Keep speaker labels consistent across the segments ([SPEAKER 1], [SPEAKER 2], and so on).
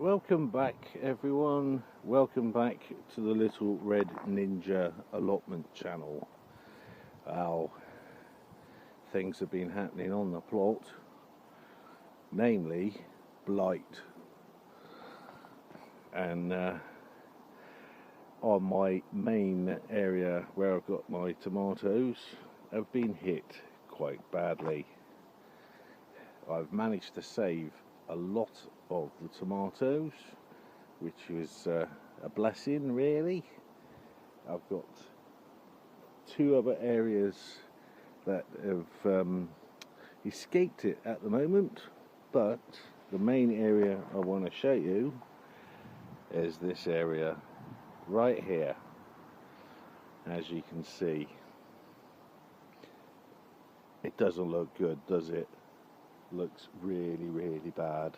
[SPEAKER 1] Welcome back everyone, welcome back to the Little Red Ninja allotment channel. Things have been happening on the plot, namely blight, and on my main area where I've got my tomatoes have been hit quite badly. I've managed to save a lot of the tomatoes, which was a blessing really. I've got two other areas that have escaped it at the moment, but the main area I want to show you is this area right here. As you can see, it doesn't look good, does it? Looks really bad,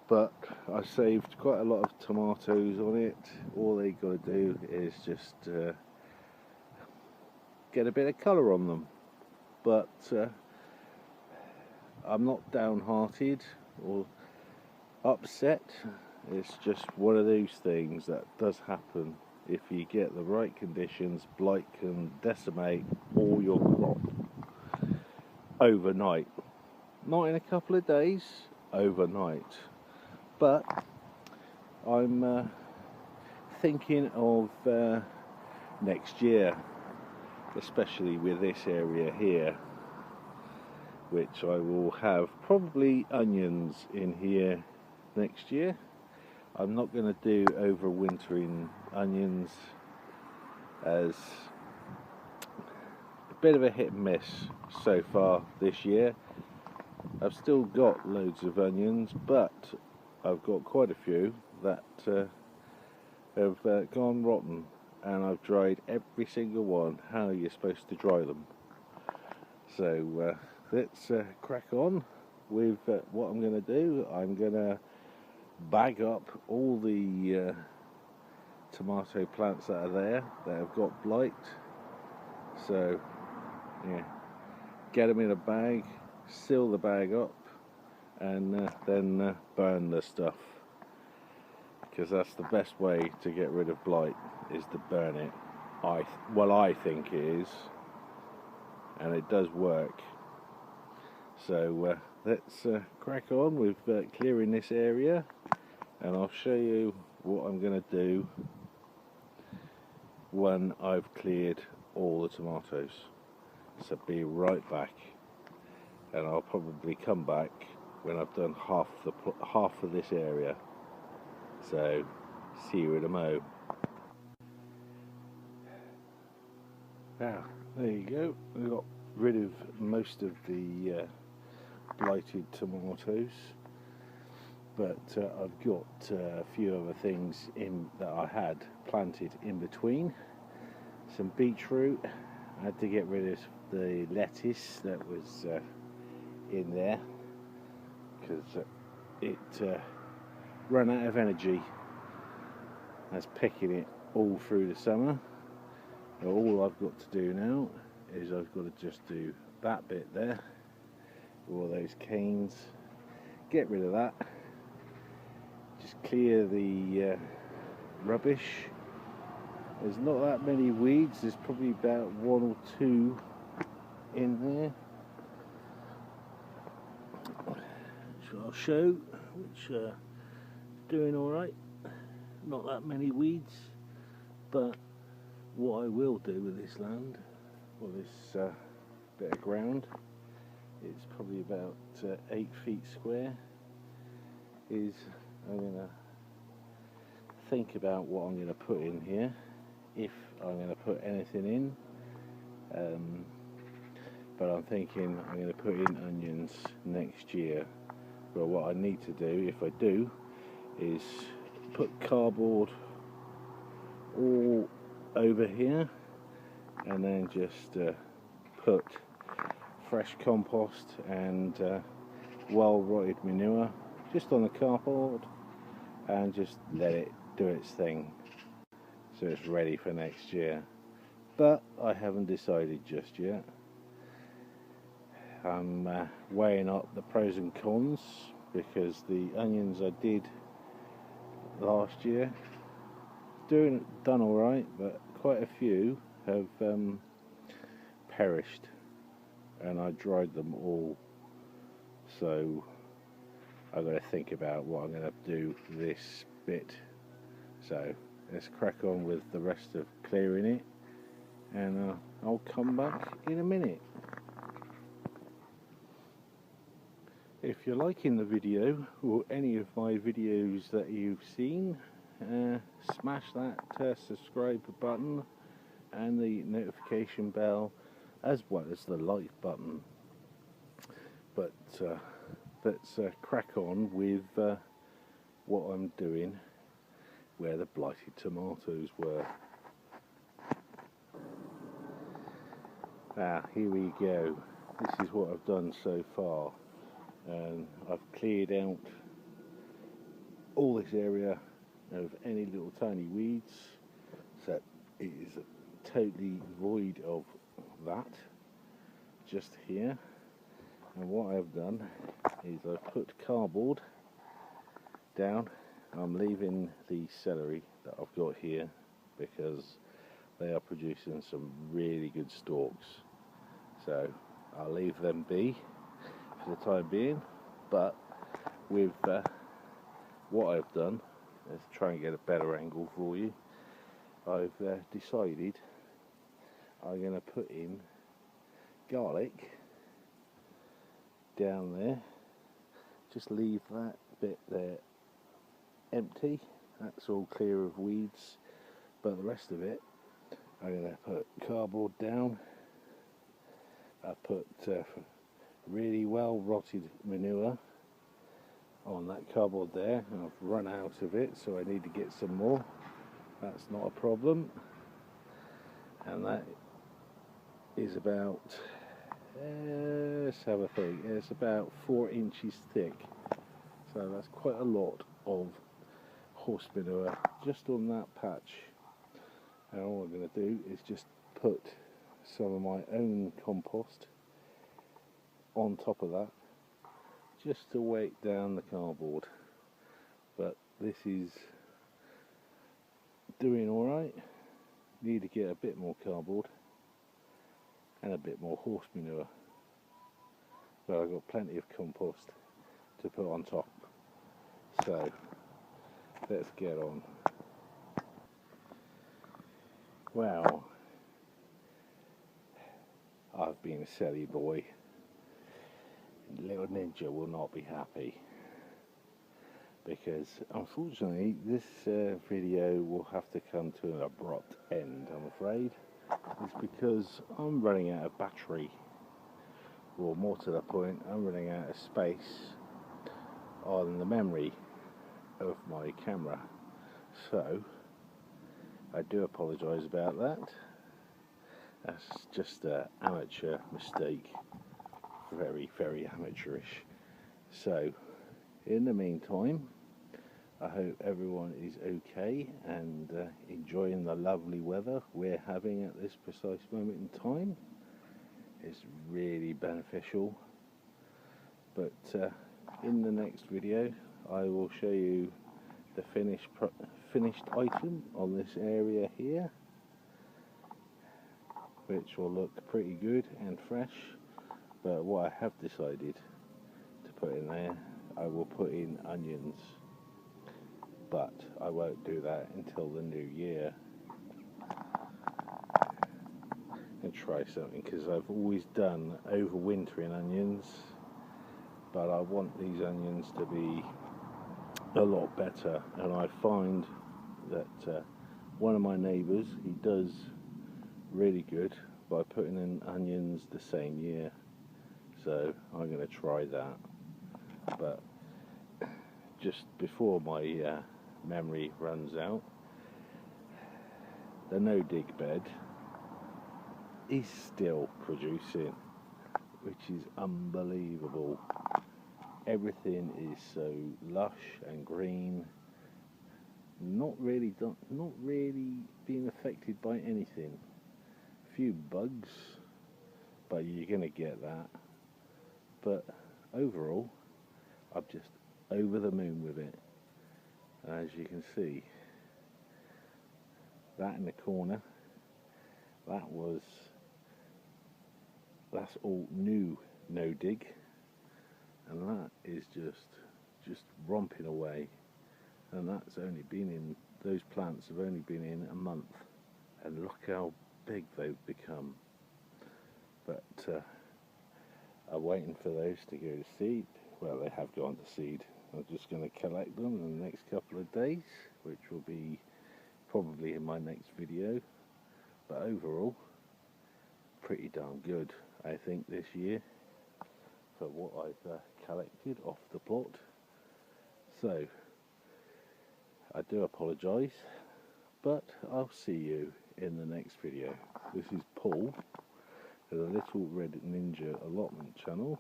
[SPEAKER 1] but I saved quite a lot of tomatoes on it. All they got to do is just get a bit of colour on them, but I'm not downhearted or upset. It's just one of those things that does happen. If you get the right conditions, blight can decimate all your crop overnight. Not in a couple of days, overnight. But I'm thinking of next year, especially with this area here, which I will have probably onions in here next year. I'm not going to do overwintering onions, as a bit of a hit and miss so far this year. I've still got loads of onions, but I've got quite a few that have gone rotten, and I've dried every single one how you're supposed to dry them. So let's crack on with what I'm going to do. I'm going to bag up all the tomato plants that are there that have got blight. So yeah, get them in a bag, seal the bag up, and then burn the stuff, because that's the best way to get rid of blight, is to burn it. I think it is, and it does work. So let's crack on with clearing this area, and I'll show you what I'm going to do when I've cleared all the tomatoes. So be right back, and I'll probably come back when I've done half of this area. So see you in a mo. Now there you go, we got rid of most of the blighted tomatoes, but I've got a few other things in that I had planted in between. Some beetroot. I had to get rid of the lettuce that was in there, because it ran out of energy. I was picking it all through the summer. Now all I've got to do now is I've got to just do that bit there, all those canes, get rid of that, just clear the rubbish. There's not that many weeds, there's probably about one or two in there, which I'll show, which are doing alright. Not that many weeds, but what I will do with this land, or this bit of ground, it's probably about 8 feet square, is I'm going to think about what I'm going to put in here, if I'm going to put anything in, but I'm thinking I'm going to put in onions next year. But what I need to do, if I do, is put cardboard all over here, and then just put fresh compost and well rotted manure just on the cardboard, and just let it do its thing, so it's ready for next year. But I haven't decided just yet. I'm weighing up the pros and cons, because the onions I did last year. Done all right, but quite a few have perished, and I dried them all. So I've got to think about what I'm going to do this bit. So let's crack on with the rest of clearing it, and I'll come back in a minute. If you're liking the video or any of my videos that you've seen, smash that subscribe button and the notification bell, as well as the like button. But let's crack on with what I'm doing where the blighted tomatoes were. Here we go. This is what I've done so far. I've cleared out all this area of any little tiny weeds, so it is totally void of that just here. And what I've done is I've put cardboard down. I'm leaving the celery that I've got here because they are producing some really good stalks, so I'll leave them be for the time being. But with what I've done, let's try and get a better angle for you. I've decided I'm going to put in garlic down there. Just leave that bit there empty. That's all clear of weeds, but the rest of it I'm going to put cardboard down. I put really well rotted manure on that cardboard there, and I've run out of it, so I need to get some more. That's not a problem. And that is about, let's have a think, it's about 4 inches thick, so that's quite a lot of horse manure just on that patch. And all I'm going to do is just put some of my own compost on top of that, just to weight down the cardboard. But this is doing alright. Need to get a bit more cardboard and a bit more horse manure, but I've got plenty of compost to put on top, so let's get on. Wow, I've been a silly boy. Little Ninja will not be happy, because unfortunately this video will have to come to an abrupt end, I'm afraid. It's because I'm running out of battery, or more to the point, I'm running out of space on the memory of my camera. So I do apologise about that. That's just an amateur mistake. Very, very amateurish. So in the meantime, I hope everyone is okay and enjoying the lovely weather we're having at this precise moment in time. It's really beneficial. But in the next video I will show you the finished item on this area here, which will look pretty good and fresh. But what I have decided to put in there, I will put in onions, but I won't do that until the new year, and try something, because I've always done overwintering onions, but I want these onions to be a lot better. And I find that one of my neighbours, he does really good by putting in onions the same year. So I'm going to try that, but just before my memory runs out, the no-dig bed is still producing, which is unbelievable. Everything is so lush and green, not really being affected by anything. A few bugs, but you're going to get that. But overall, I'm just over the moon with it. As you can see, that in the corner, that's all new no dig, and that is just romping away, and that's only been in, those plants have only been in a month, and look how big they've become. But I'm waiting for those to go to seed. Well, they have gone to seed. I'm just going to collect them in the next couple of days, which will be probably in my next video. But overall, pretty darn good, I think, this year for what I've collected off the plot. So I do apologise, but I'll see you in the next video. This is Paul, the Little Red Ninja Allotment channel,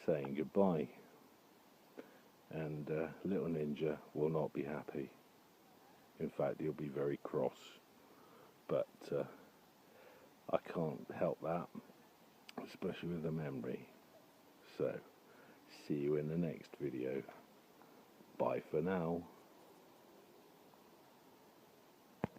[SPEAKER 1] saying goodbye. And Little Ninja will not be happy. In fact, he'll be very cross. But I can't help that, especially with the memory. So, see you in the next video. Bye for now.